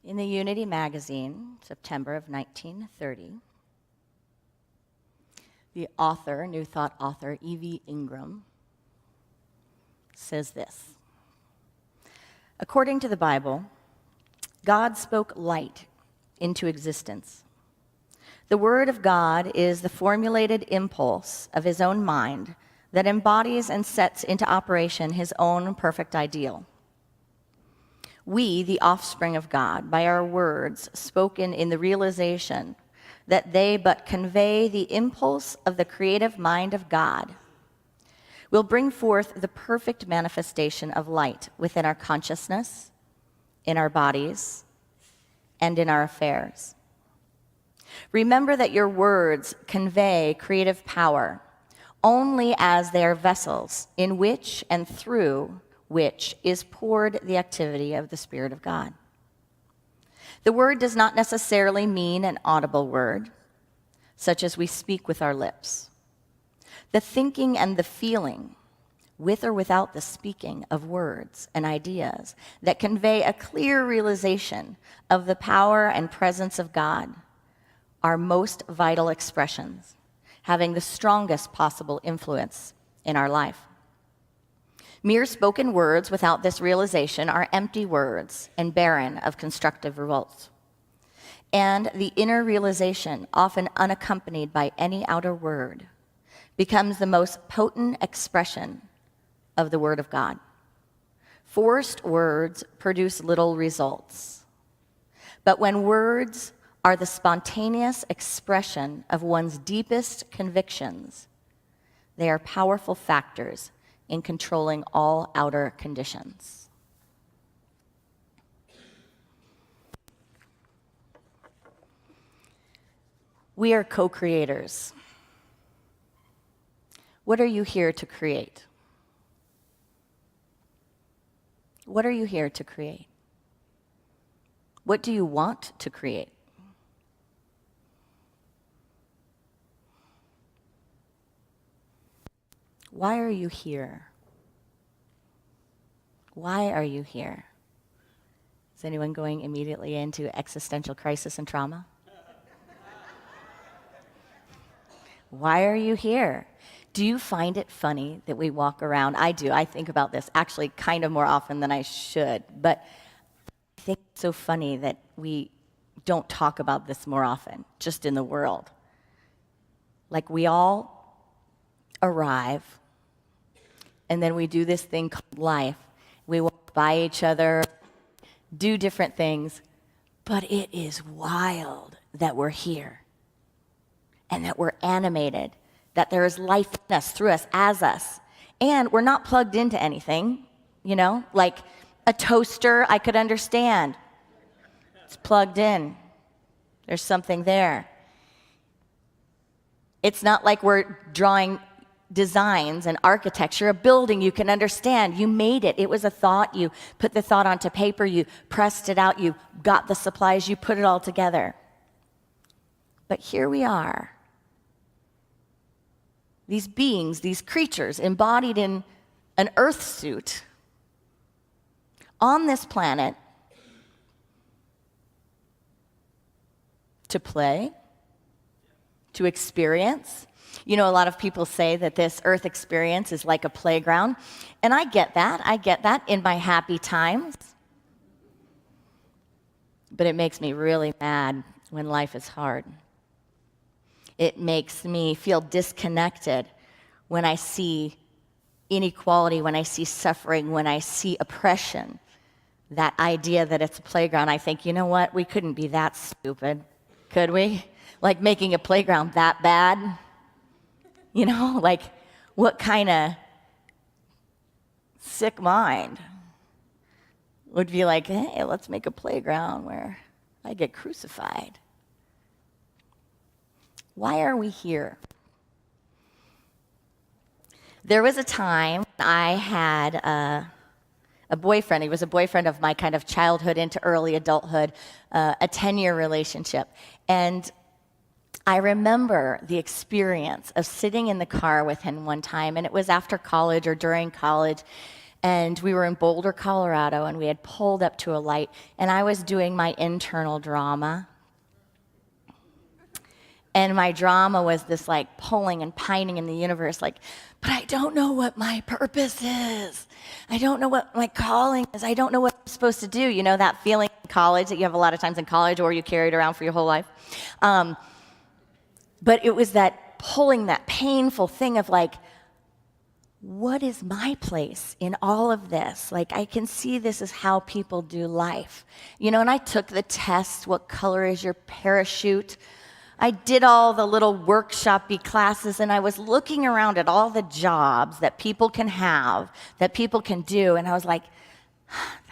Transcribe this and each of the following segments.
In the Unity magazine, September of 1930, the author, New Thought author, E.V. Ingram, says this: according to the Bible, God spoke light into existence. The Word of God is the formulated impulse of his own mind that embodies and sets into operation his own perfect ideal. We, the offspring of God, by our words spoken in the realization that they but convey the impulse of the creative mind of God, will bring forth the perfect manifestation of light within our consciousness, in our bodies, and in our affairs. Remember that your words convey creative power only as they are vessels in which and through which is poured the activity of the Spirit of God. The word does not necessarily mean an audible word, such as we speak with our lips. The thinking and the feeling, with or without the speaking of words and ideas that convey a clear realization of the power and presence of God, are most vital expressions, having the strongest possible influence in our life. Mere spoken words without this realization are empty words and barren of constructive results. And the inner realization, often unaccompanied by any outer word, becomes the most potent expression of the Word of God. Forced words produce little results. But when words are the spontaneous expression of one's deepest convictions, they are powerful factors in controlling all outer conditions. We are co-creators. What are you here to create? What are you here to create? What do you want to create? Why are you here? Why are you here? Is anyone going immediately into existential crisis and trauma? Why are you here? Do you find it funny that we walk around? I do. I think about this actually kind of more often than I should. But I think it's so funny that we don't talk about this more often, just in the world. Like we all arrive, and then we do this thing called life. We walk by each other, do different things, but it is wild that we're here and that we're animated, that there is life in us, through us, as us. And we're not plugged into anything, like a toaster, I could understand. It's plugged in. There's something there. It's not like we're drawing designs and architecture. A building you can understand. You made it. It was a thought. You put the thought onto paper. You pressed it out. You got the supplies. You put it all together. But here we are. These beings, these creatures embodied in an earth suit on this planet to play, to experience. A lot of people say that this earth experience is like a playground, and I get that. I get that in my happy times. But it makes me really mad when life is hard. It makes me feel disconnected when I see inequality, when I see suffering, when I see oppression. That idea that it's a playground, I think, you know what? We couldn't be that stupid, could we? Like making a playground that bad? Like what kind of sick mind would be like, hey, let's make a playground where I get crucified? Why are we here? There was a time I had a boyfriend. He was a boyfriend of my kind of childhood into early adulthood, a 10-year relationship. And I remember the experience of sitting in the car with him one time, and it was after college or during college, And we were in Boulder, Colorado, and we had pulled up to a light, and I was doing my internal drama. And my drama was this like pulling and pining in the universe, like, but I don't know what my purpose is. I don't know what my calling is. I don't know what I'm supposed to do. You know that feeling in college that you have a lot of times in college, or you carry it around for your whole life? But it was that pulling, that painful thing of like, what is my place in all of this? Like, I can see this is how people do life. You know, and I took the test, what color is your parachute? I did all the little workshop-y classes, and I was looking around at all the jobs that people can have, that people can do, and I was like,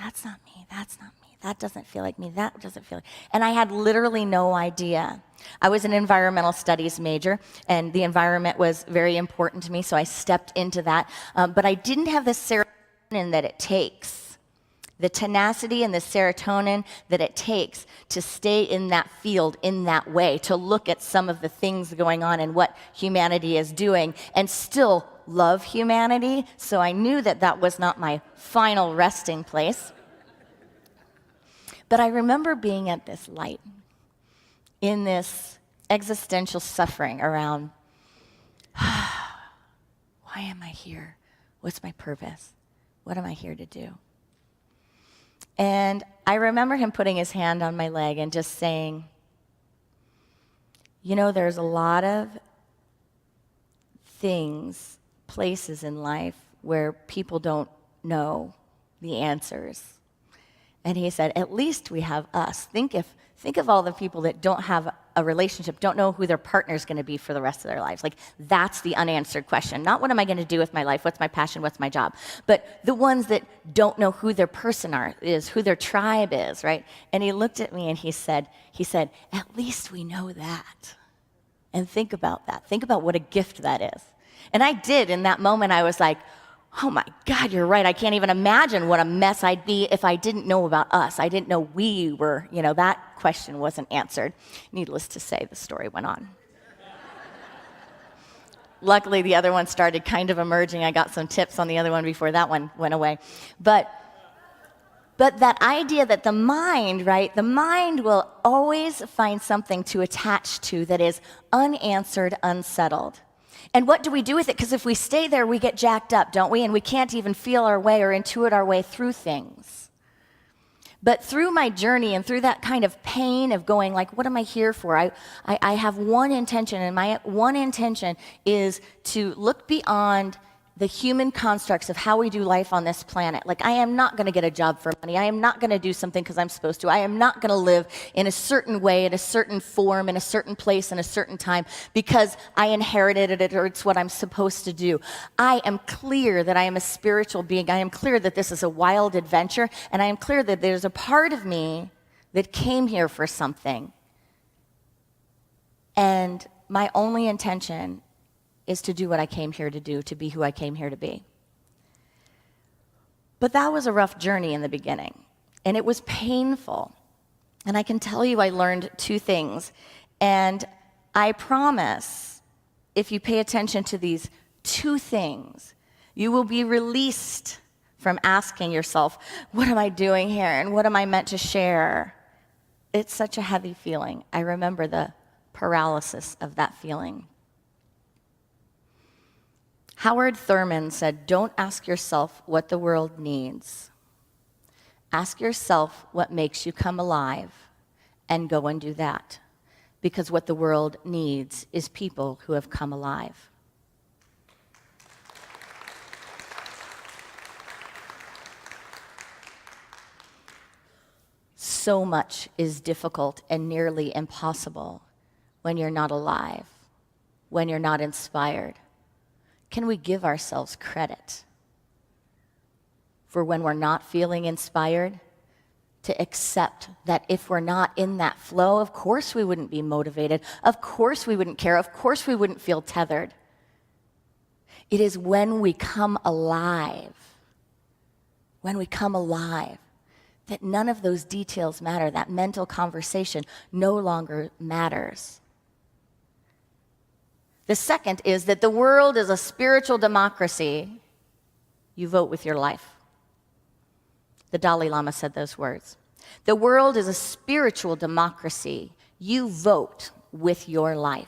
that's not me, that's not me, that doesn't feel like me, that doesn't feel like... And I had literally no idea. I was an environmental studies major, and the environment was very important to me, so I stepped into that. But I didn't have the serotonin that it takes, the tenacity and the serotonin that it takes to stay in that field in that way, to look at some of the things going on and what humanity is doing and still love humanity. So I knew that that was not my final resting place. But I remember being at this light in this existential suffering around, why am I here? What's my purpose? What am I here to do? And I remember him putting his hand on my leg and just saying, you know, there's a lot of things, places in life where people don't know the answers. And he said, at least we have us. Think of all the people that don't have a relationship, don't know who their partner is going to be for the rest of their lives. Like, that's the unanswered question. Not what am I going to do with my life, what's my passion, what's my job, but the ones that don't know who their person is, who their tribe is, right? And he looked at me and he said, at least we know that. And think about that. Think about what a gift that is. And I did. In that moment, I was like, oh my God, you're right. I can't even imagine what a mess I'd be if I didn't know about us. I didn't know we were, that question wasn't answered. Needless to say, the story went on. Luckily, the other one started kind of emerging. I got some tips on the other one before that one went away. But that idea that the mind, right, the mind will always find something to attach to that is unanswered, unsettled. And what do we do with it? Because if we stay there, we get jacked up, don't we? And we can't even feel our way or intuit our way through things. But through my journey and through that kind of pain of going like, what am I here for? I have one intention, and my one intention is to look beyond the human constructs of how we do life on this planet. Like, I am not going to get a job for money. I am not going to do something because I'm supposed to. I am not going to live in a certain way, in a certain form, in a certain place, in a certain time because I inherited it or it's what I'm supposed to do. I am clear that I am a spiritual being. I am clear that this is a wild adventure, and I am clear that there's a part of me that came here for something. And my only intention is to do what I came here to do, to be who I came here to be. But that was a rough journey in the beginning, and it was painful. And I can tell you I learned two things. And I promise, if you pay attention to these two things, you will be released from asking yourself, what am I doing here, and what am I meant to share? It's such a heavy feeling. I remember the paralysis of that feeling. Howard Thurman said, don't ask yourself what the world needs. Ask yourself what makes you come alive, and go and do that. Because what the world needs is people who have come alive. So much is difficult and nearly impossible when you're not alive, when you're not inspired. Can we give ourselves credit for when we're not feeling inspired, to accept that if we're not in that flow, of course we wouldn't be motivated, of course we wouldn't care, of course we wouldn't feel tethered. It is when we come alive, that none of those details matter, that mental conversation no longer matters. The second is that the world is a spiritual democracy. You vote with your life. The Dalai Lama said those words. The world is a spiritual democracy. You vote with your life.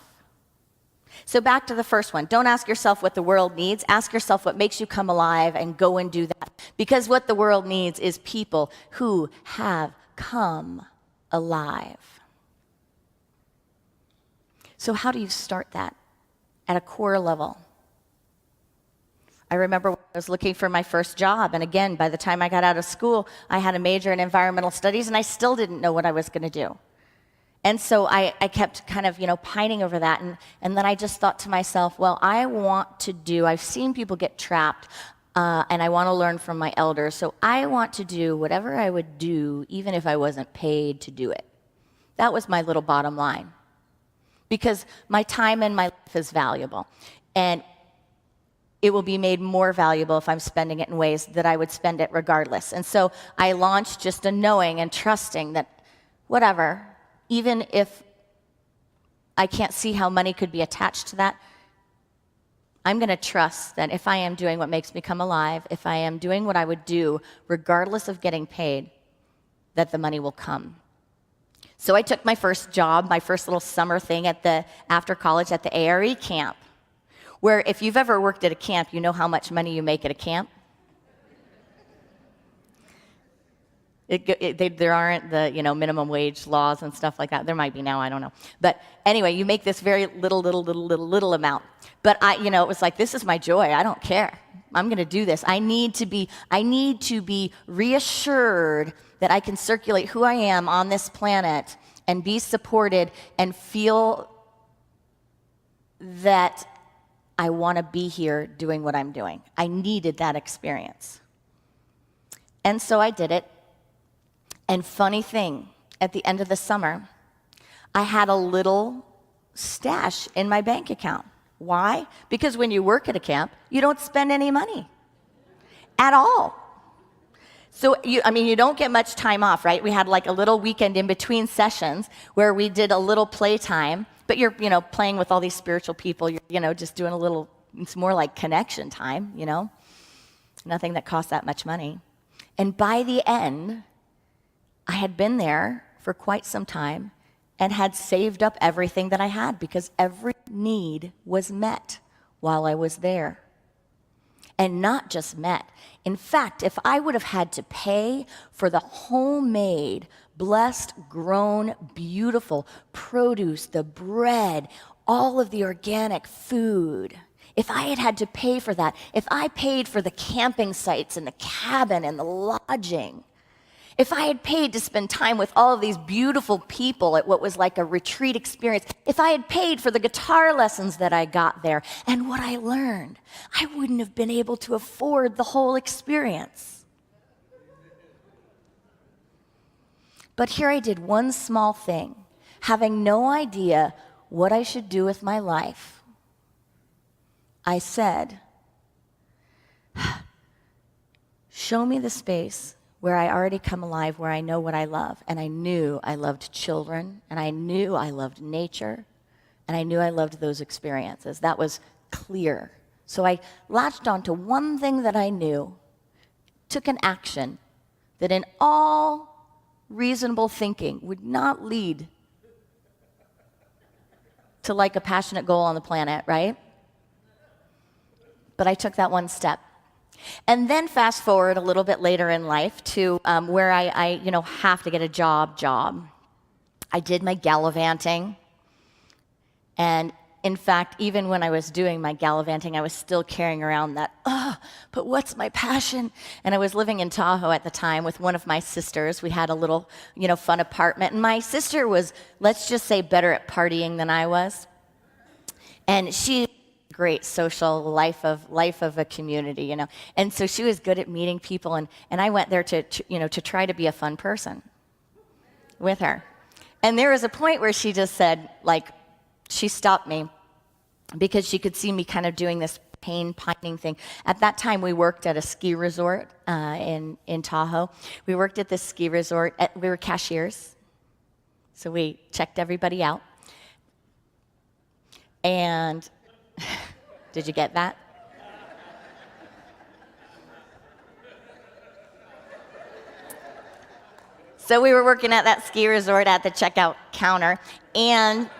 So back to the first one. Don't ask yourself what the world needs. Ask yourself what makes you come alive and go and do that. Because what the world needs is people who have come alive. So how do you start that at a core level? I remember when I was looking for my first job, and again, by the time I got out of school, I had a major in environmental studies, and I still didn't know what I was going to do. And so I kept kind of, pining over that, and then I just thought to myself, well, I've seen people get trapped, and I want to learn from my elders, so I want to do whatever I would do, even if I wasn't paid to do it. That was my little bottom line. Because my time and my life is valuable, and it will be made more valuable if I'm spending it in ways that I would spend it regardless. And so I launched just a knowing and trusting that whatever, even if I can't see how money could be attached to that, I'm going to trust that if I am doing what makes me come alive, if I am doing what I would do regardless of getting paid, that the money will come. So I took my first job, my first little summer thing after college at the ARE camp, where if you've ever worked at a camp, you know how much money you make at a camp. There aren't the minimum wage laws and stuff like that. There might be now, I don't know. But anyway, you make this very little amount. But it was like, this is my joy. I don't care. I'm going to do this. I need to be reassured that I can circulate who I am on this planet and be supported and feel that I want to be here doing what I'm doing. I needed that experience. And so I did it. And funny thing, at the end of the summer, I had a little stash in my bank account. Why? Because when you work at a camp, you don't spend any money at all. So, you don't get much time off, right? We had like a little weekend in between sessions where we did a little playtime, but you're, playing with all these spiritual people. You're, just doing a little, it's more like connection time, nothing that costs that much money. And by the end, I had been there for quite some time and had saved up everything that I had because every need was met while I was there. And not just met. In fact, if I would have had to pay for the homemade, blessed, grown, beautiful produce, the bread, all of the organic food, if I had to pay for that, if I paid for the camping sites and the cabin and the lodging, if I had paid to spend time with all of these beautiful people at what was like a retreat experience, if I had paid for the guitar lessons that I got there and what I learned, I wouldn't have been able to afford the whole experience. But here I did one small thing, having no idea what I should do with my life. I said, show me the space where I already come alive, where I know what I love. And I knew I loved children, and I knew I loved nature, and I knew I loved those experiences. That was clear. So I latched on to one thing that I knew, took an action that in all reasonable thinking would not lead to like a passionate goal on the planet, right? But I took that one step. And then fast forward a little bit later in life to where I have to get a job. I did my gallivanting. And in fact, even when I was doing my gallivanting, I was still carrying around that, but what's my passion? And I was living in Tahoe at the time with one of my sisters. We had a little, fun apartment. And my sister was, let's just say, better at partying than I was. And she great social life of a community, And so she was good at meeting people, and I went there to try to be a fun person with her. And there was a point where she just said, she stopped me because she could see me kind of doing this pining thing. At that time, we worked at a ski resort in Tahoe. We worked at this ski resort. We were cashiers, so we checked everybody out. And did you get that? So we were working at that ski resort at the checkout counter, and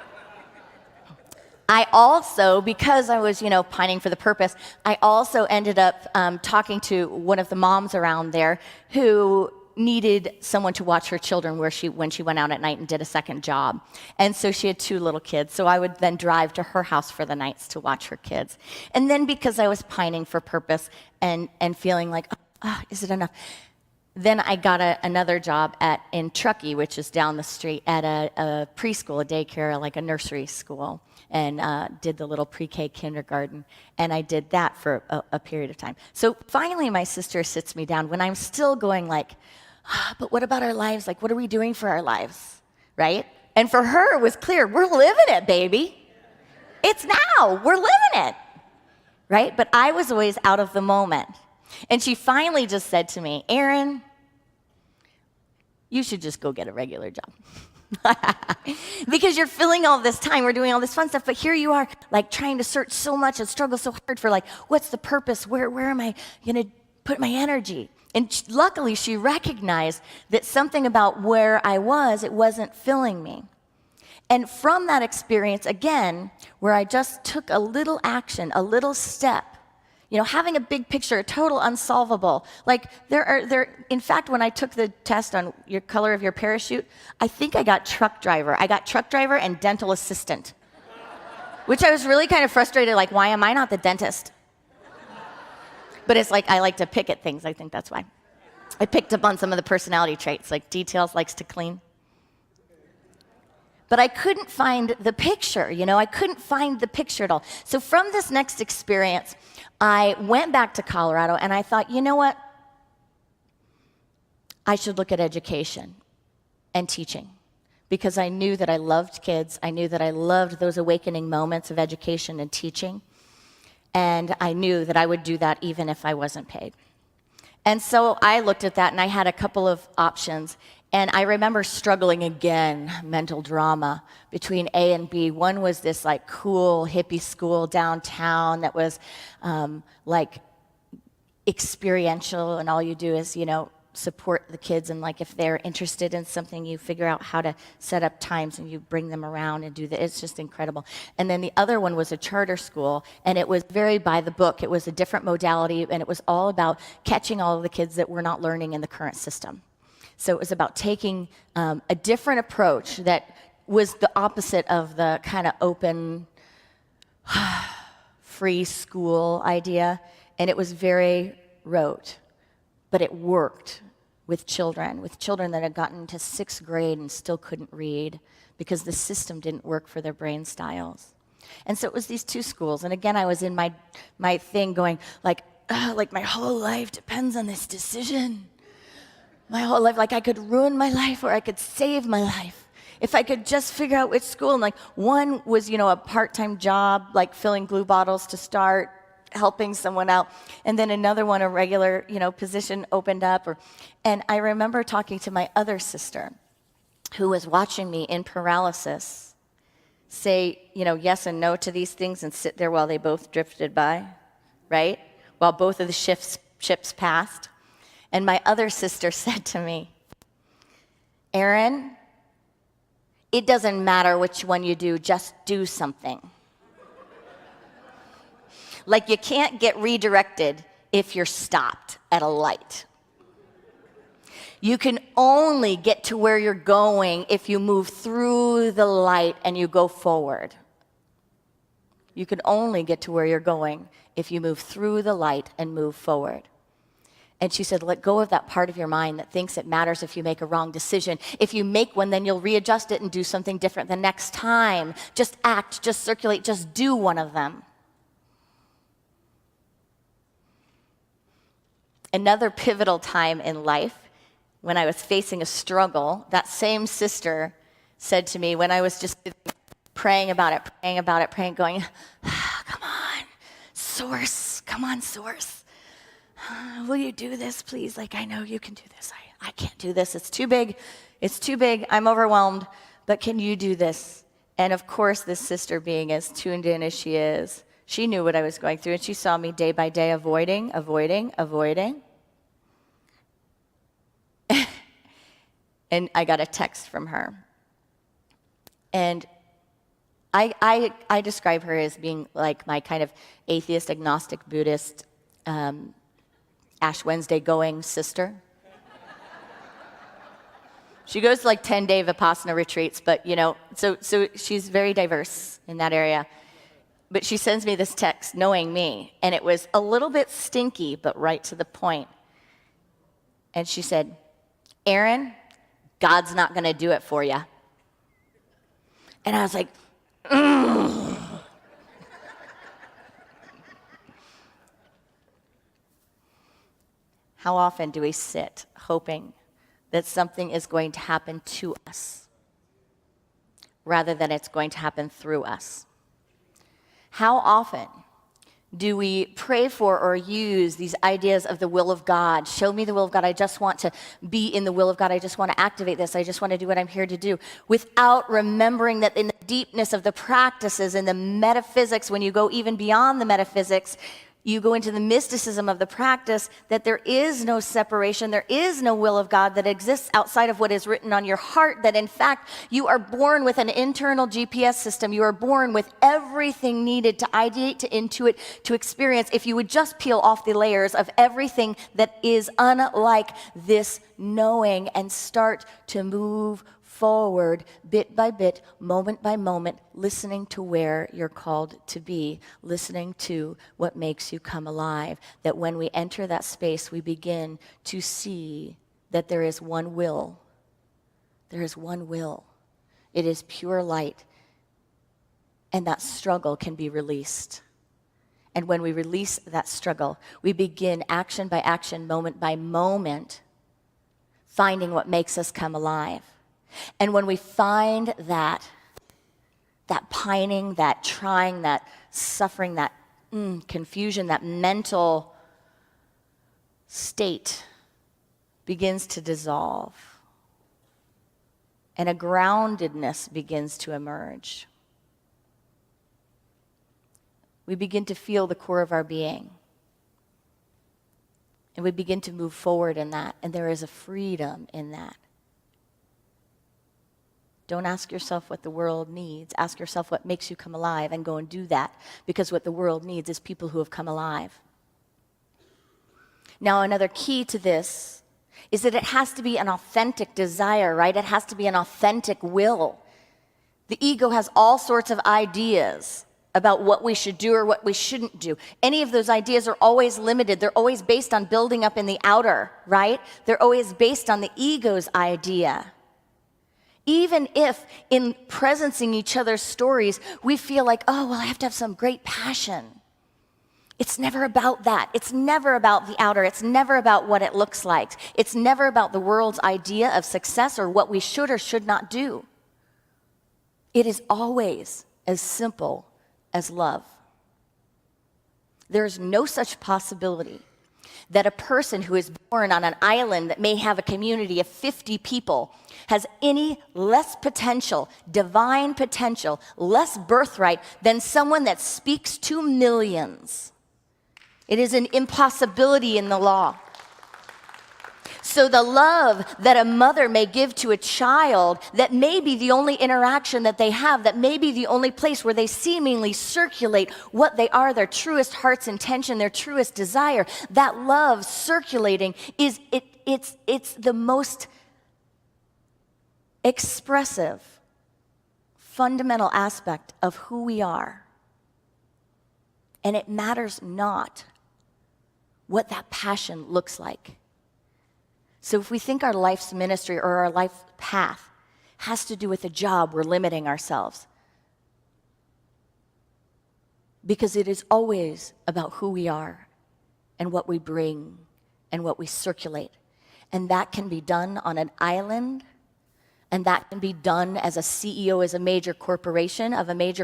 I also, because I was, pining for the purpose, I also ended up talking to one of the moms around there who needed someone to watch her children when she went out at night and did a second job. And so she had 2 little kids, so I would then drive to her house for the nights to watch her kids. And then because I was pining for purpose and feeling like, is it enough? Then I got another job in Truckee, which is down the street, at a preschool, a daycare, like a nursery school, and did the little pre-K kindergarten. And I did that for a period of time. So finally my sister sits me down when I'm still going like, but what about our lives? Like, what are we doing for our lives, right? And for her, it was clear, we're living it, baby. It's now, we're living it, right? But I was always out of the moment. And she finally just said to me, Erin, you should just go get a regular job. Because you're filling all this time, we're doing all this fun stuff, but here you are, like trying to search so much and struggle so hard for like, what's the purpose? Where am I gonna put my energy? And luckily, she recognized that something about where I was, it wasn't filling me. And from that experience, again, where I just took a little action, a little step, having a big picture, total unsolvable. Like in fact, when I took the test on your color of your parachute, I think I got truck driver. I got truck driver and dental assistant, which I was really kind of frustrated, like, why am I not the dentist? But it's like I like to pick at things. I think that's why. I picked up on some of the personality traits, like details, likes to clean. But I couldn't find the picture, I couldn't find the picture at all. So from this next experience, I went back to Colorado and I thought, you know what? I should look at education and teaching, because I knew that I loved kids. I knew that I loved those awakening moments of education and teaching. And I knew that I would do that even if I wasn't paid. And so I looked at that and I had a couple of options. And I remember struggling again, mental drama, between A and B. One was this like cool hippie school downtown that was like experiential, and all you do is, support the kids, and like if they're interested in something, you figure out how to set up times and you bring them around and do that. It's just incredible. And then the other one was a charter school, and it was very by the book. It was a different modality, and it was all about catching all of the kids that were not learning in the current system. So it was about taking a different approach that was the opposite of the kind of open, free school idea, and it was very rote, but it worked with children that had gotten to 6th grade and still couldn't read because the system didn't work for their brain styles. And so it was these 2 schools, and again, I was in my thing going like my whole life depends on this decision. My whole life, like I could ruin my life or I could save my life if I could just figure out which school. And like one was, a part-time job, like filling glue bottles to start, helping someone out. And then another one, a regular, position opened up. And I remember talking to my other sister who was watching me in paralysis say, yes and no to these things and sit there while they both drifted by, right? While both of the ships passed. And my other sister said to me, Erin, it doesn't matter which one you do, just do something. Like you can't get redirected if you're stopped at a light. You can only get to where you're going if you move through the light and you go forward. You can only get to where you're going if you move through the light and move forward. And she said, let go of that part of your mind that thinks it matters if you make a wrong decision. If you make one, then you'll readjust it and do something different the next time. Just act, just circulate, just do one of them. Another pivotal time in life, when I was facing a struggle, that same sister said to me when I was just praying about it, going, come on, source, come on, source. Will you do this, please? Like, I know you can do this. I can't do this. It's too big. I'm overwhelmed. But can you do this? And of course, this sister, being as tuned in as she is, she knew what I was going through, and she saw me day by day avoiding. And I got a text from her. And I describe her as being like my kind of atheist, agnostic, Buddhist, Ash Wednesday going sister. She goes to like 10-day Vipassana retreats, but so she's very diverse in that area. But she sends me this text knowing me, and it was a little bit stinky, but right to the point. And she said, "Erin, God's not going to do it for you." And I was like, ugh. How often do we sit hoping that something is going to happen to us rather than it's going to happen through us? How often do we pray for or use these ideas of the will of God? Show me the will of God. I just want to be in the will of God. I just want to activate this. I just want to do what I'm here to do, without remembering that in the deepness of the practices and the metaphysics, when you go even beyond the metaphysics, you go into the mysticism of the practice, that there is no separation, there is no will of God that exists outside of what is written on your heart, that in fact, you are born with an internal GPS system. You are born with everything needed to ideate, to intuit, to experience, if you would just peel off the layers of everything that is unlike this knowing and start to move forward bit by bit, moment by moment, listening to where you're called to be, listening to what makes you come alive. That when we enter that space, we begin to see that there is one will. There is one will. It is pure light. And that struggle can be released. And when we release that struggle, we begin action by action, moment by moment, finding what makes us come alive. And when we find that pining, that trying, that suffering, that confusion, that mental state begins to dissolve, and a groundedness begins to emerge, we begin to feel the core of our being. And we begin to move forward in that, and there is a freedom in that. Don't ask yourself what the world needs. Ask yourself what makes you come alive, and go and do that, because what the world needs is people who have come alive. Now, another key to this is that it has to be an authentic desire, right? It has to be an authentic will. The ego has all sorts of ideas about what we should do or what we shouldn't do. Any of those ideas are always limited. They're always based on building up in the outer, right? They're always based on the ego's idea. Even if in presencing each other's stories, we feel like, oh, well, I have to have some great passion. It's never about that. It's never about the outer. It's never about what it looks like. It's never about the world's idea of success or what we should or should not do. It is always as simple as love. There's no such possibility that a person who is born on an island that may have a community of 50 people has any less potential, divine potential, less birthright than someone that speaks to millions. It is an impossibility in the law. So the love that a mother may give to a child, that may be the only interaction that they have, that may be the only place where they seemingly circulate what they are, their truest heart's intention, their truest desire, that love circulating it's the most expressive, fundamental aspect of who we are. And it matters not what that passion looks like. So if we think our life's ministry or our life path has to do with a job, we're limiting ourselves. Because it is always about who we are and what we bring and what we circulate. And that can be done on an island, and that can be done as a CEO of a major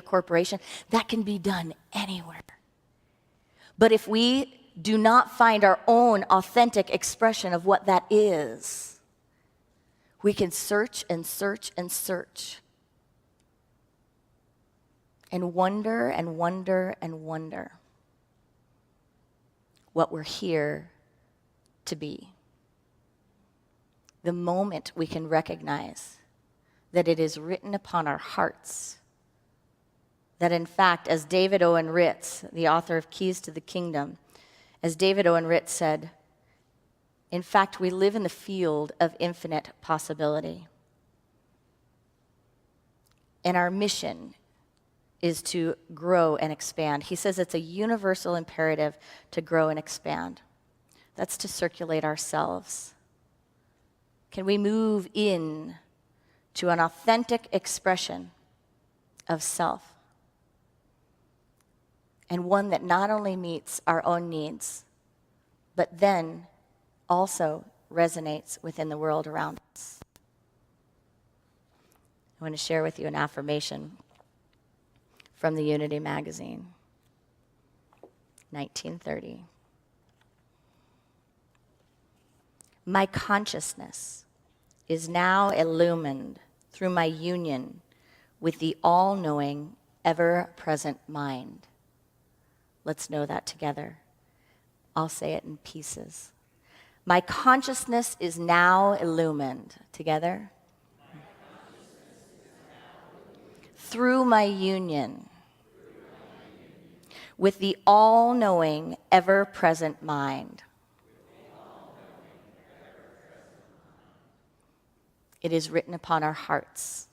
corporation. That can be done anywhere. But if we do not find our own authentic expression of what that is, we can search and search and search and wonder and wonder and wonder what we're here to be. the moment we can recognize that it is written upon our hearts, that in fact, as David Owen Ritz, the author of Keys to the Kingdom, as David Owen Ritz said, in fact, we live in the field of infinite possibility. And our mission is to grow and expand. He says it's a universal imperative to grow and expand. That's to circulate ourselves. Can we move in to an authentic expression of self? And one that not only meets our own needs, but then also resonates within the world around us. I want to share with you an affirmation from the Unity magazine, 1930. My consciousness is now illumined through my union with the all-knowing, ever-present mind. Let's know that together. I'll say it in pieces. My consciousness is now illumined. Together? Through my union with the all-knowing, ever-present mind. It is written upon our hearts.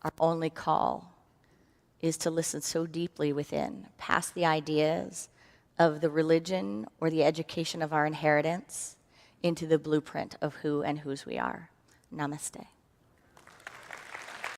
Our only call is to listen so deeply within, past the ideas of the religion or the education of our inheritance, into the blueprint of who and whose we are. Namaste.